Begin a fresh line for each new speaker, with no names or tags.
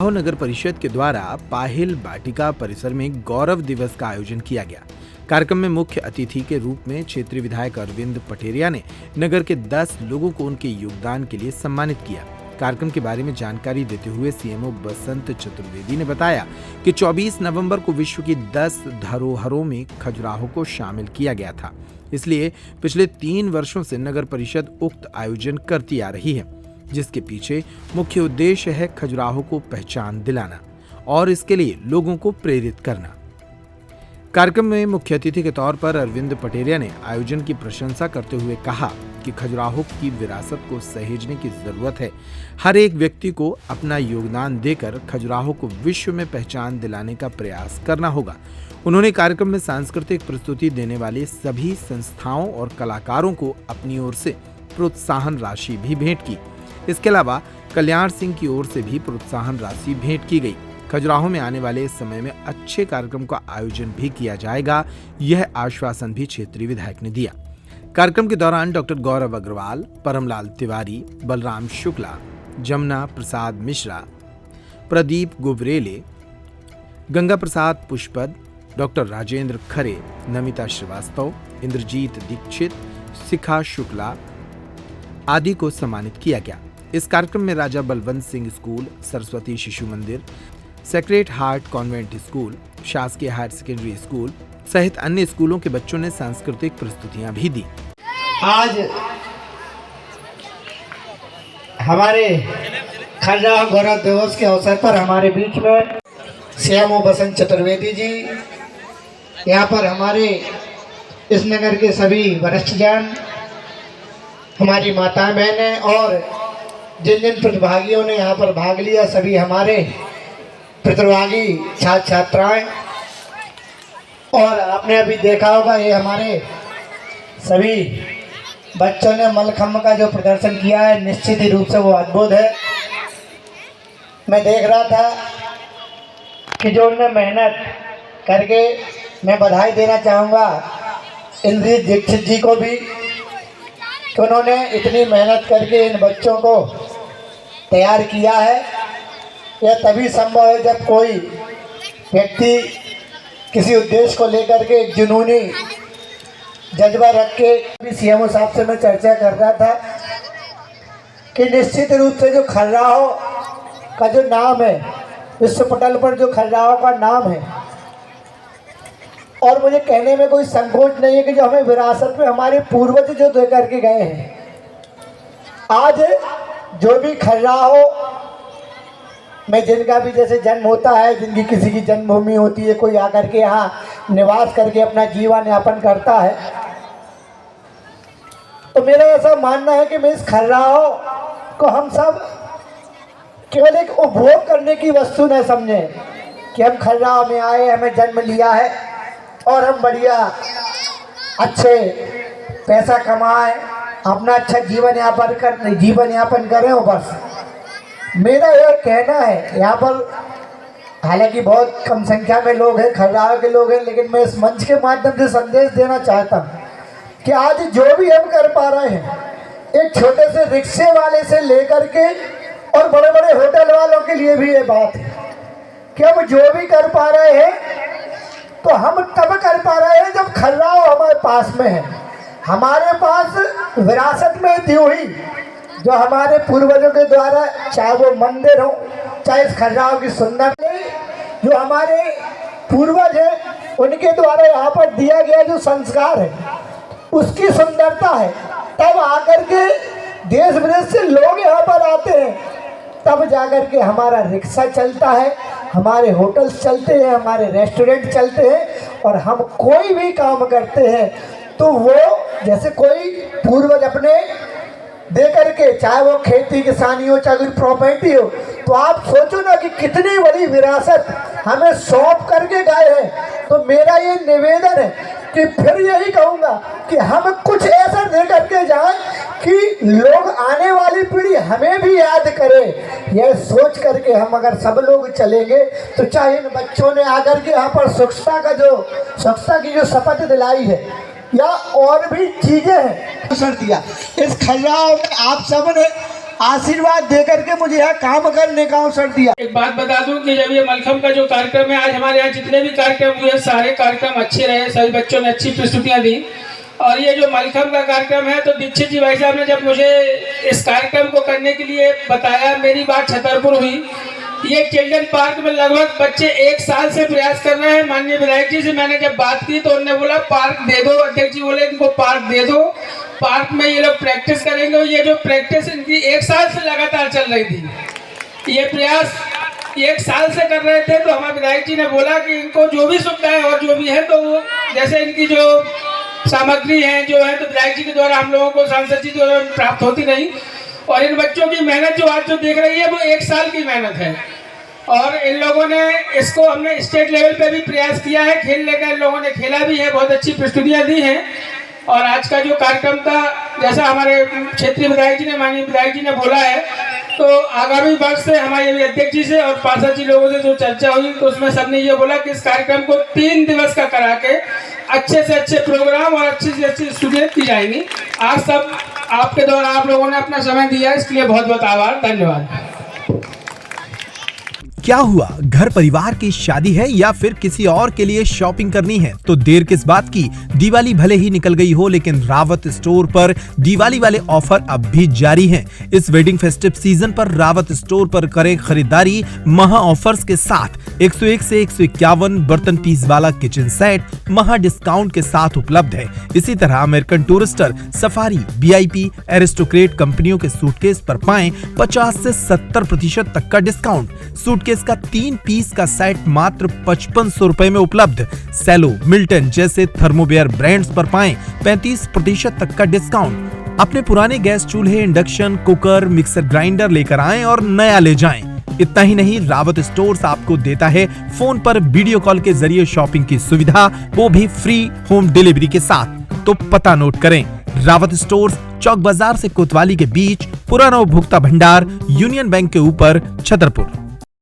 खजुराहो नगर परिषद के द्वारा पाहिल बाटिका परिसर में गौरव दिवस का आयोजन किया गया। कार्यक्रम में मुख्य अतिथि के रूप में क्षेत्रीय विधायक अरविंद पटेरिया ने नगर के 10 लोगों को उनके योगदान के लिए सम्मानित किया। कार्यक्रम के बारे में जानकारी देते हुए सीएमओ बसंत चतुर्वेदी ने बताया कि 24 नवंबर को विश्व की 10 धरोहरों में खजुराहो को शामिल किया गया था। इसलिए पिछले 3 वर्षों से नगर परिषद उक्त आयोजन करती आ रही है, जिसके पीछे मुख्य उद्देश्य है खजुराहो को पहचान दिलाना और इसके लिए लोगों को प्रेरित करना। कार्यक्रम में मुख्य अतिथि के तौर पर अरविंद पटेरिया ने आयोजन की प्रशंसा करते हुए कहा कि खजुराहो की विरासत को सहेजने की जरूरत है। हर एक व्यक्ति को अपना योगदान देकर खजुराहो को विश्व में पहचान दिलाने का प्रयास करना होगा। उन्होंने कार्यक्रम में सांस्कृतिक प्रस्तुति देने वाले सभी संस्थाओं और कलाकारों को अपनी ओर से प्रोत्साहन राशि भी भेंट की। इसके अलावा कल्याण सिंह की ओर से भी प्रोत्साहन राशि भेंट की गई। खजुराहो में आने वाले समय में अच्छे कार्यक्रम का आयोजन भी किया जाएगा, यह आश्वासन भी क्षेत्रीय विधायक ने दिया। कार्यक्रम के दौरान डॉक्टर गौरव अग्रवाल, परमलाल तिवारी, बलराम शुक्ला, जमुना प्रसाद मिश्रा, प्रदीप गुबरेले, गंगा प्रसाद पुष्पद, डॉक्टर राजेंद्र खरे, नमिता श्रीवास्तव, इंद्रजीत दीक्षित, शिखा शुक्ला आदि को सम्मानित किया गया। इस कार्यक्रम में राजा बलवंत सिंह स्कूल, सरस्वती शिशु मंदिर, सेक्रेड हार्ट कॉन्वेंट स्कूल, शासकीय हायर सेकेंडरी स्कूल सहित अन्य स्कूलों के बच्चों ने सांस्कृतिक प्रस्तुतियां भी दी।
आज हमारे खजुराहो गौरव दिवस के अवसर पर हमारे बीच में सीएमओ बसंत चतुर्वेदी जी, यहाँ पर हमारे इस नगर के सभी वरिष्ठ जन, हमारी माताएं बहनें और जिन जिन प्रतिभागियों ने यहाँ पर भाग लिया, सभी हमारे प्रतिभागी छात्र छात्राएं, और आपने अभी देखा होगा ये हमारे सभी बच्चों ने मलखम्ब का जो प्रदर्शन किया है, निश्चित ही रूप से वो अद्भुत है। मैं देख रहा था कि जो उन्होंने मेहनत करके, मैं बधाई देना चाहूँगा इंद्रजीत दीक्षित जी को भी कि उन्होंने इतनी मेहनत करके इन बच्चों को तैयार किया है। यह तभी संभव है जब कोई व्यक्ति किसी उद्देश्य को लेकर के एक जुनूनी जज्बा रख के। भी सीएमओ साहब से मैं चर्चा कर रहा था कि निश्चित रूप से जो खजुराहो का जो नाम है, विश्व पटल पर जो खजुराहो का नाम है, और मुझे कहने में कोई संकोच नहीं है कि जो हमें विरासत में हमारे पूर्वज जो दे करके गए हैं, आज जो भी खजुराहो में जिनका भी जैसे जन्म होता है, जिनकी किसी की जन्मभूमि होती है, कोई आकर के यहाँ निवास करके अपना जीवन यापन करता है, तो मेरा ऐसा मानना है कि मैं इस खजुराहो को हम सब केवल एक उपभोग करने की वस्तु न समझें कि हम खजुराहो में आए, हमें जन्म लिया है और हम बढ़िया अच्छे पैसा कमाएं, अपना अच्छा जीवन यापन करें और बस। मेरा यह कहना है, यहाँ पर हालांकि बहुत कम संख्या में लोग हैं, खजुराहो के लोग हैं, लेकिन मैं इस मंच के माध्यम से संदेश देना चाहता हूँ कि आज जो भी हम कर पा रहे हैं, एक छोटे से रिक्शे वाले से लेकर के और बड़े बड़े होटल वालों के लिए भी ये बात है कि हम जो भी कर पा रहे हैं तो हम तब कर पा रहे हैं जब खजुराहो हमारे पास में है। हमारे पास विरासत में दी हुई जो हमारे पूर्वजों के द्वारा, चाहे वो मंदिर हो, चाहे इस खजुराहो की सुंदरता, जो हमारे पूर्वज हैं उनके द्वारा यहाँ पर दिया गया जो संस्कार है, उसकी सुंदरता है। तब आकर के देश विदेश से लोग यहाँ पर आते हैं, तब जाकर के हमारा रिक्शा चलता है, हमारे होटल्स चलते हैं, हमारे रेस्टोरेंट चलते हैं, और हम कोई भी काम करते हैं तो वो जैसे कोई पूर्वज अपने दे करके, चाहे वो खेती किसानी हो, चाहे कोई प्रॉपर्टी हो, तो आप सोचो ना कि कितनी बड़ी विरासत हमें सौंप करके गए हैं। तो मेरा ये निवेदन है कि फिर यही कहूँगा कि हम कुछ ऐसा दे करके जाएं कि लोग, आने वाली पीढ़ी हमें भी याद करे। यह सोच करके हम अगर सब लोग चलेंगे तो चाहे इन बच्चों ने आकर के यहाँ पर स्वच्छता की जो शपथ दिलाई है, या और भी चीजें हैं, असर दिया। इस खजुराहो में आप सब ने आशीर्वाद दे करके मुझे यहाँ काम करने का अवसर दिया।
एक बात बता दूं कि जब ये मलखम्ब का जो कार्यक्रम है, आज हमारे यहाँ जितने भी कार्यक्रम हुए सारे कार्यक्रम अच्छे रहे, सभी बच्चों ने अच्छी प्रस्तुतियाँ दी। और ये जो मलखम्ब का कार्यक्रम है, तो दीक्षित जी भाई साहब ने जब मुझे इस कार्यक्रम को करने के लिए बताया, मेरी बात छतरपुर हुई। ये चिल्ड्रन पार्क में लगभग बच्चे 1 साल से प्रयास कर रहे हैं। माननीय विधायक जी से मैंने जब बात की तो उन्होंने बोला पार्क दे दो। अध्यक्ष जी बोले इनको पार्क दे दो, पार्क में ये लोग प्रैक्टिस करेंगे। ये जो प्रैक्टिस इनकी 1 साल से लगातार चल रही थी, ये प्रयास 1 साल से कर रहे थे। तो हमारे विधायक जी ने बोला कि इनको जो भी सुविधाएं और जो भी है, तो वो जैसे इनकी जो सामग्री है जो है, तो विधायक जी के द्वारा हम लोगों को, सांसद जी के द्वारा प्राप्त होती नहीं। और इन बच्चों की मेहनत जो आज जो देख रही है, वो 1 साल की मेहनत है। और इन लोगों ने इसको, हमने स्टेट लेवल पे भी प्रयास किया है, खेल लेकर इन लोगों ने खेला भी है, बहुत अच्छी प्रस्तुतियाँ दी हैं। और आज का जो कार्यक्रम था, जैसा हमारे क्षेत्रीय विधायक जी ने, माननीय विधायक जी ने बोला है, तो आगामी वर्ष से हमारे अध्यक्ष जी से और पार्षद जी लोगों से जो चर्चा हुई, तो उसमें सबने ये बोला कि इस कार्यक्रम को 3 दिवस का करा के अच्छे से अच्छे प्रोग्राम और अच्छी से अच्छी स्टूडेंट की जाएंगी। आज सब आपके द्वारा आप लोगों ने अपना समय दिया, इसके लिए बहुत बहुत आभार, धन्यवाद।
क्या हुआ, घर परिवार की शादी है या फिर किसी और के लिए शॉपिंग करनी है तो देर किस बात की। दिवाली भले ही निकल गई हो, लेकिन रावत स्टोर पर दिवाली वाले ऑफर अब भी जारी हैं। इस वेडिंग फेस्टिव सीजन पर रावत स्टोर पर करें खरीदारी महा ऑफर्स के साथ। 101 से 151 बर्तन पीस वाला किचन सेट महा डिस्काउंट के साथ उपलब्ध है। इसी तरह American Tourister, Safari, VIP, Aristocrat कंपनियों के सूटकेस पर पाएं 50 से 70% तक का डिस्काउंट। सूटकेस का 3 पीस का सेट मात्र 5500 रुपए में उपलब्ध। सेलो, मिल्टन जैसे थर्मोवेयर ब्रांड्स पर पाएं 35% तक का डिस्काउंट। अपने पुराने गैस चूल्हे, इंडक्शन कुकर, मिक्सर ग्राइंडर लेकर आएं और नया ले जाएं। इतना ही नहीं, रावत स्टोर्स आपको देता है फोन पर वीडियो कॉल के जरिए शॉपिंग की सुविधा, वो भी फ्री होम डिलीवरी के साथ। तो पता नोट करें, रावत स्टोर्स, चौक बाजार से कोतवाली के बीच, पुराना उपभोक्ता भंडार, यूनियन बैंक के ऊपर, छतरपुर।